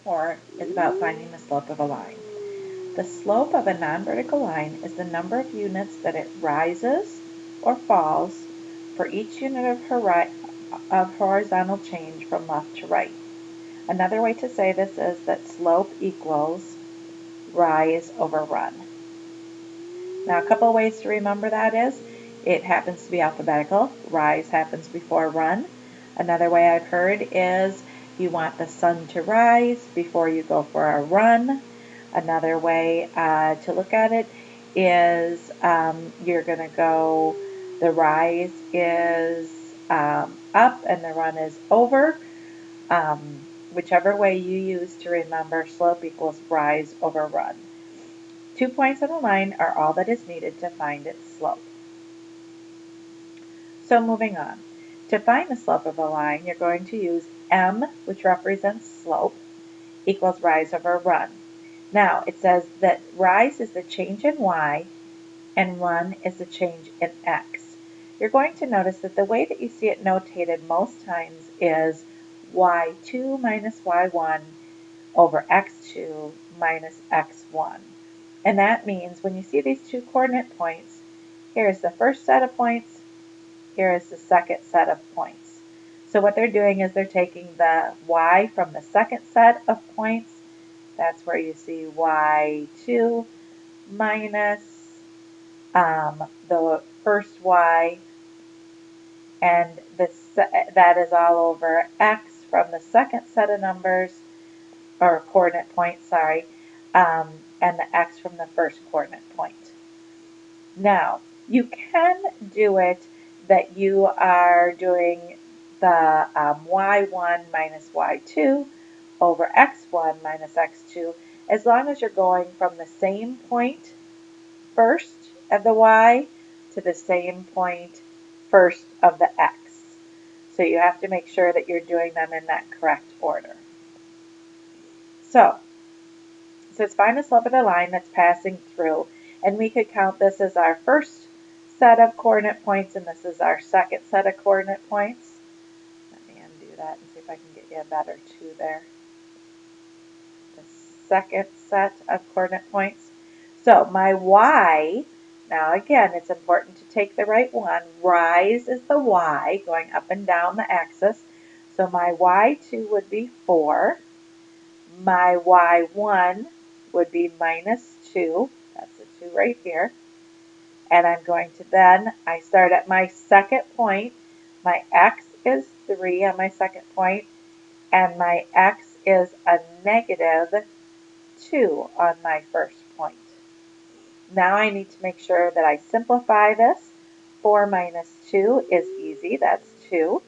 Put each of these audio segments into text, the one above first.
4 is about finding the slope of a line. The slope of a non-vertical line is the number of units that it rises or falls for each unit of horizontal change from left to right. Another way to say this is that slope equals rise over run. Now, a couple ways to remember that is it happens to be alphabetical. Rise happens before run. Another way I've heard is you want the sun to rise before you go for a run. Another way to look at it is you're going to go, the rise is up and the run is over. Whichever way you use to remember, slope equals rise over run. 2 points on a line are all that is needed to find its slope. So moving on. To find the slope of a line, you're going to use m, which represents slope, equals rise over run. Now, it says that rise is the change in y and run is the change in x. You're going to notice that the way that you see it notated most times is y2 minus y1 over x2 minus x1. And that means when you see these two coordinate points, here is the first set of points, here is the second set of points. So what they're doing is they're taking the y from the second set of points, that's where you see y2 minus the first y, and that is all over x from the second set of numbers, or coordinate point, sorry, and the x from the first coordinate point. Now, you can do it that you are doing the y1 minus y2 over x1 minus x2, as long as you're going from the same point first of the y to the same point first of the x. So you have to make sure that you're doing them in that correct order. So, it says find the slope of the line that's passing through, and we could count this as our first set of coordinate points, and this is our second set of coordinate points. Let me undo that and see if I can get you a better 2 there. The second set of coordinate points. So my y, now again, it's important to take the right one. Rise is the y, going up and down the axis. So my y2 would be 4. My y1 would be minus 2. That's the 2 right here. And I'm going to then, I start at my second point. My x is 3 on my second point, and my x is a negative 2 on my first point. Now I need to make sure that I simplify this. 4 minus 2 is easy, that's 2.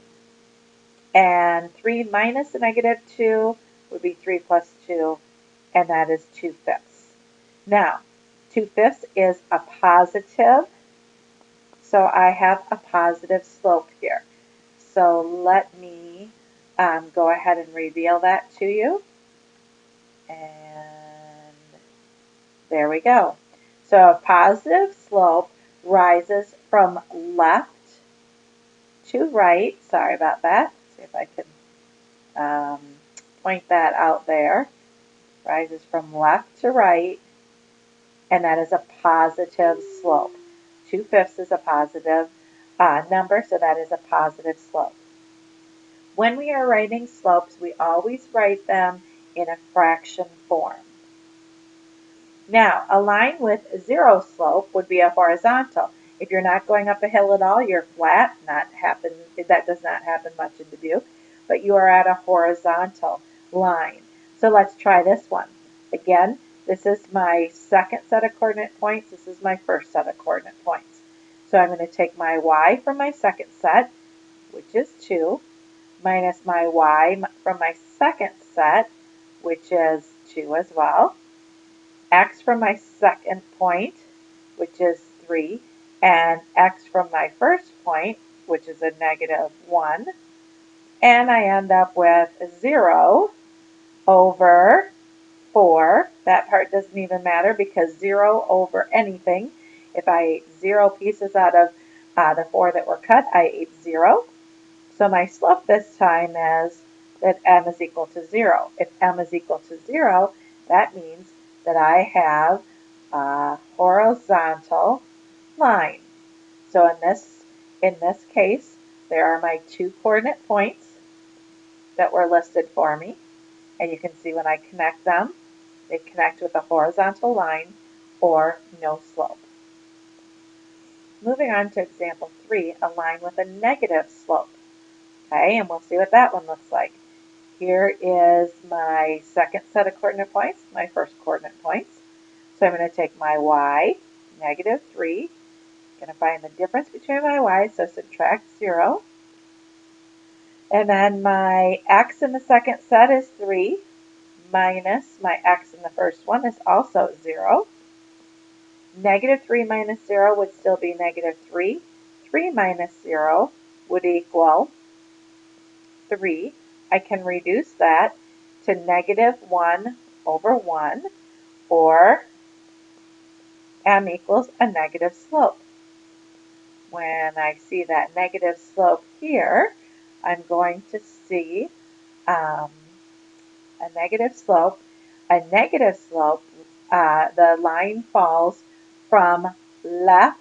And 3 minus a negative 2 would be 3 plus 2, and that is 2/5. Now, 2/5 is a positive, so I have a positive slope here. So let me go ahead and reveal that to you. And there we go. So a positive slope rises from left to right. Sorry about that. See if I can point that out there. Rises from left to right, and that is a positive slope. 2/5 is a positive number, so that is a positive slope. When we are writing slopes, we always write them in a fraction form. Now, a line with 0 slope would be a horizontal. If you're not going up a hill at all, you're flat. That does not happen much in Dubuque, but you are at a horizontal line. So let's try this one. Again, this is my second set of coordinate points. This is my first set of coordinate points. So I'm going to take my y from my second set, which is 2, minus my y from my second set, which is 2 as well, x from my second point, which is 3, and x from my first point, which is a negative 1, and I end up with 0 over 4. That part doesn't even matter because 0 over anything. If I ate 0 pieces out of the 4 that were cut, I ate 0. So my slope this time is that m is equal to 0. If m is equal to 0, that means that I have a horizontal line. So in this case, there are my 2 coordinate points that were listed for me. And you can see when I connect them, they connect with a horizontal line or no slope. Moving on to example 3, a line with a negative slope. Okay, and we'll see what that one looks like. Here is my second set of coordinate points, my first coordinate points. So I'm going to take my y, negative 3. I'm going to find the difference between my y, so subtract 0. And then my x in the second set is 3, minus my x in the first one is also 0. Negative 3 minus 0 would still be negative 3. 3 minus 0 would equal 3. I can reduce that to negative 1 over 1, or m equals a negative slope. When I see that negative slope here, I'm going to see a negative slope. A negative slope, the line falls from left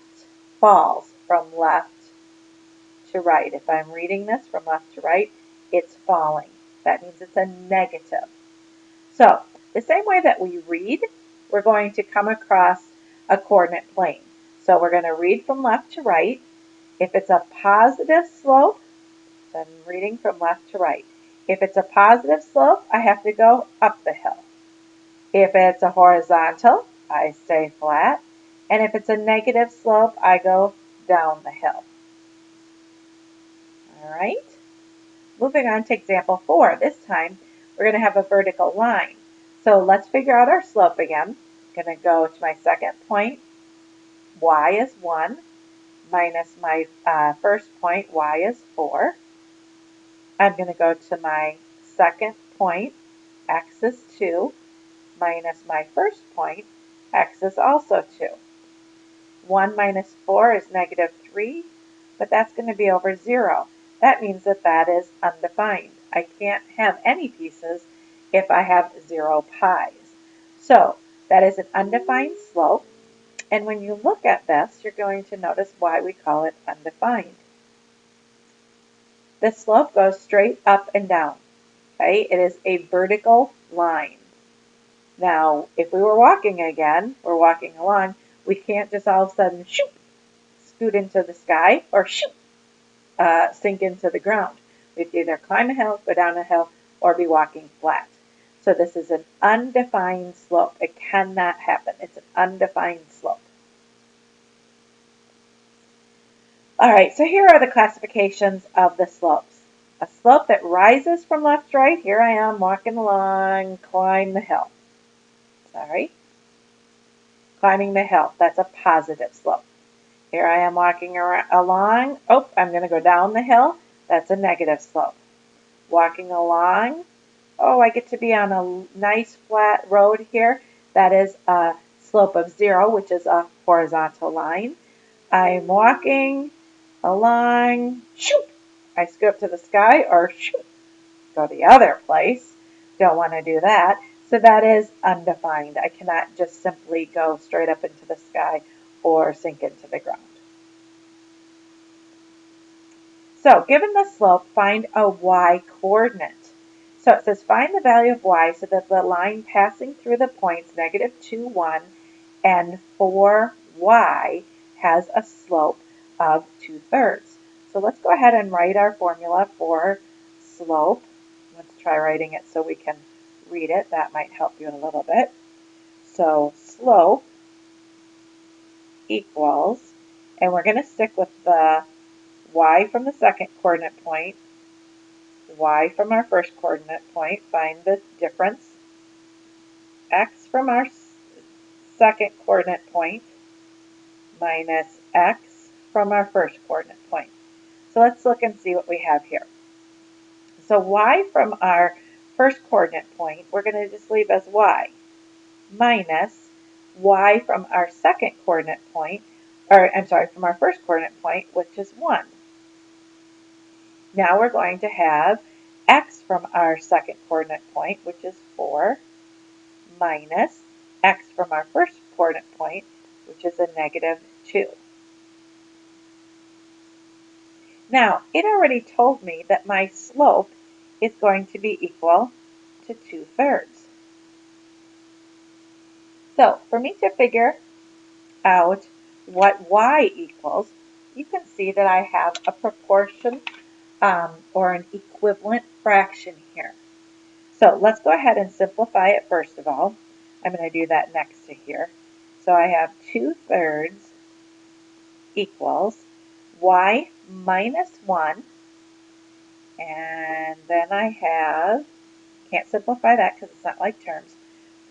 to right. If I'm reading this from left to right, it's falling. That means it's a negative. So the same way that we read, we're going to come across a coordinate plane. So we're going to read from left to right. If it's a positive slope, so I'm reading from left to right. If it's a positive slope, I have to go up the hill. If it's a horizontal, I stay flat. And if it's a negative slope, I go down the hill. All right. Moving on to example 4. This time, we're going to have a vertical line. So let's figure out our slope again. I'm going to go to my second point. Y is 1 minus my first point. Y is 4. I'm going to go to my second point. X is 2 minus my first point. X is also 2. 1 minus 4 is negative 3, but that's going to be over 0. That means that that is undefined. I can't have any pieces if I have 0 pi's. So that is an undefined slope. And when you look at this, you're going to notice why we call it undefined. The slope goes straight up and down. Okay? It is a vertical line. Now, if we were walking again, we're walking along, we can't just all of a sudden shoot, scoot into the sky, or shoot, sink into the ground. We have to either climb a hill, go down a hill, or be walking flat. So this is an undefined slope. It cannot happen. It's an undefined slope. All right, so here are the classifications of the slopes. A slope that rises from left to right. Here I am walking along, climb the hill. Sorry. Climbing the hill. That's a positive slope. Here I am walking along. Oh, I'm going to go down the hill. That's a negative slope. Walking along. Oh, I get to be on a nice flat road here. That is a slope of 0, which is a horizontal line. I'm walking along. Shoot! I scoot up to the sky, or shoot, go the other place. Don't want to do that. So that is undefined. I cannot just simply go straight up into the sky or sink into the ground. So given the slope, find a y coordinate. So it says find the value of y so that the line passing through the points negative 2, 1, and 4y has a slope of 2/3. So let's go ahead and write our formula for slope. Let's try writing it so we can read it. That might help you a little bit. So slope equals, and we're going to stick with the y from the second coordinate point, y from our first coordinate point, find the difference, x from our second coordinate point minus x from our first coordinate point. So let's look and see what we have here. So y from our first coordinate point, we're going to just leave as y, minus y from our second coordinate point, or I'm sorry, from our first coordinate point, which is 1. Now we're going to have x from our second coordinate point, which is 4, minus x from our first coordinate point, which is a negative 2. Now, it already told me that my slope is going to be equal to 2/3. So, for me to figure out what y equals, you can see that I have a proportion or an equivalent fraction here. So let's go ahead and simplify it first of all. I'm going to do that next to here. So I have 2/3 equals y minus 1, and then I have, can't simplify that because it's not like terms,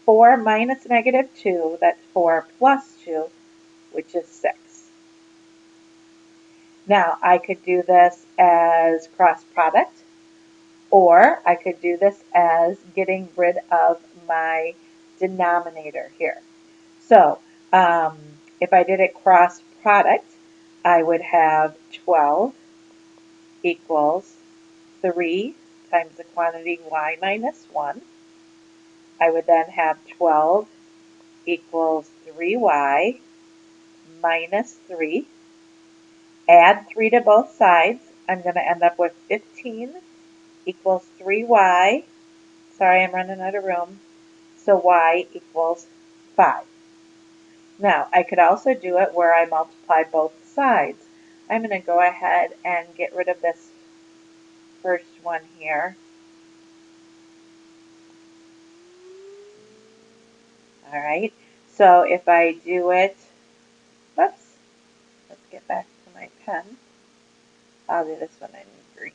4 minus negative 2, that's 4 plus 2, which is 6. Now I could do this as cross product, or I could do this as getting rid of my denominator here. So if I did it cross product, I would have 12 equals 3 times the quantity y minus 1. I would then have 12 equals 3y minus 3. Add 3 to both sides. I'm going to end up with 15 equals 3y. Sorry, I'm running out of room. So y equals 5. Now, I could also do it where I multiply both sides. I'm going to go ahead and get rid of this first one here. All right, so if I do it, whoops, let's get back to my pen. I'll do this one in green.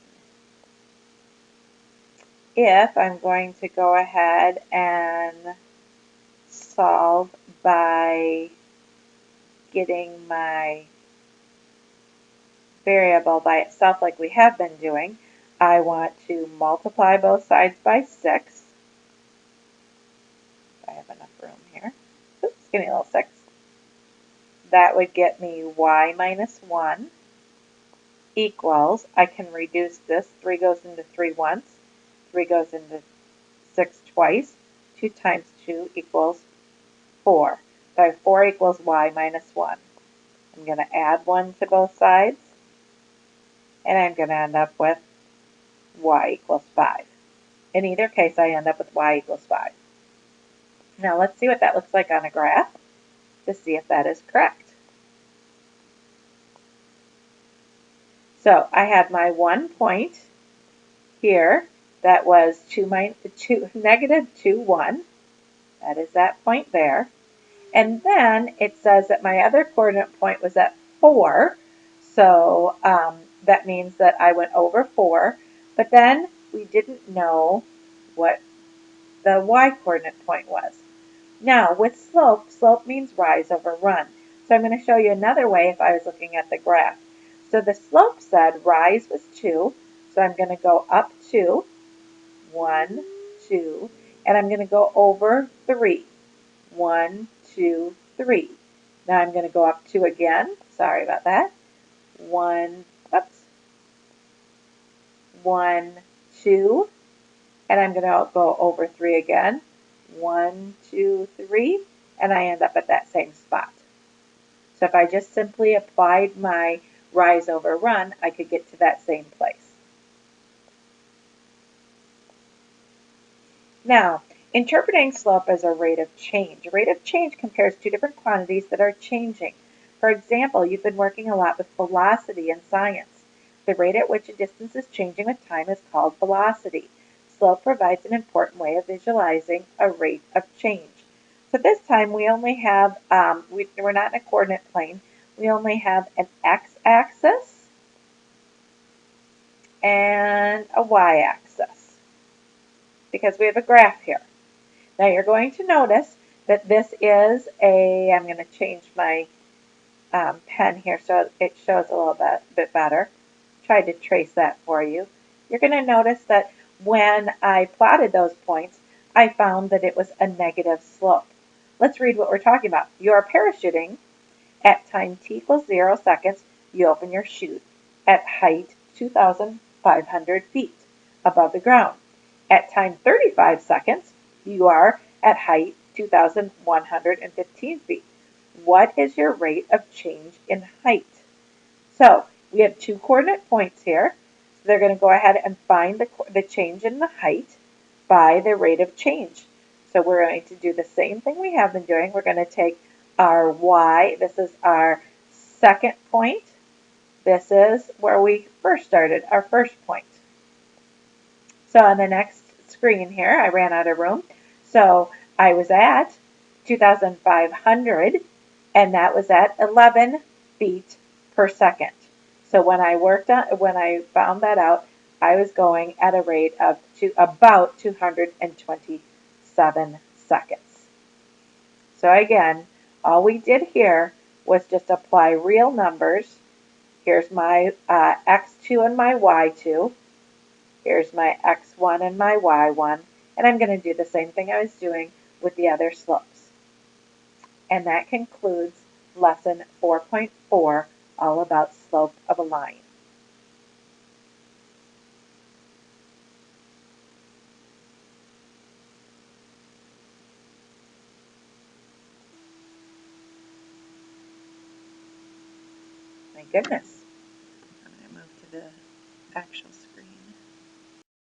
If I'm going to go ahead and solve by getting my variable by itself like we have been doing, I want to multiply both sides by 6. I have enough room here. Oops, give me a little 6. That would get me y minus 1 equals, I can reduce this, 3 goes into 3 once, 3 goes into 6 twice, 2 times 2 equals 4. So I have 4 equals y minus 1. I'm going to add 1 to both sides, and I'm going to end up with y equals 5. In either case, I end up with y equals 5. Now let's see what that looks like on a graph to see if that is correct. So I have my 1 point here that was negative 2, 1. That is that point there. And then it says that my other coordinate point was at 4. So that means that I went over 4. But then we didn't know what the y coordinate point was. Now with slope, slope means rise over run. So I'm going to show you another way if I was looking at the graph. So the slope said rise was 2. So I'm going to go up 2, 1, 2, and I'm going to go over 3, 1, 2, 3. Now I'm going to go up 2 again. Sorry about that. 1, oops, 1, 2, and I'm going to go over 3 again. 1, 2, 3, and I end up at that same spot. So if I just simply applied my rise over run, I could get to that same place. Now, interpreting slope as a rate of change. A rate of change compares two different quantities that are changing. For example, you've been working a lot with velocity in science. The rate at which a distance is changing with time is called velocity. Slope provides an important way of visualizing a rate of change. So this time we only have, we're not in a coordinate plane, we only have an x-axis and a y-axis because we have a graph here. Now you're going to notice that this is I'm going to change my pen here so it shows a little bit better. Tried to trace that for you. You're going to notice that when I plotted those points, I found that it was a negative slope. Let's read what we're talking about. You are parachuting at time t equals 0 seconds. You open your chute at height 2,500 feet. above the ground. At time 35 seconds, you are at height 2,115 feet. What is your rate of change in height? So we have two coordinate points here. So they're going to go ahead and find the change in the height by the rate of change. So we're going to do the same thing we have been doing. We're going to take our y, this is our second point. This is where we first started, our first point. So on the next screen here, I ran out of room. So I was at 2,500, and that was at 11 feet per second. So when I found that out, I was going at a rate of about 227 seconds. So again, all we did here was just apply real numbers. Here's my x2 and my y2. Here's my x1 and my y1, and I'm going to do the same thing I was doing with the other slopes. And that concludes lesson 4.4, all about slope of a line. My goodness. I'm going to move to the actual screen.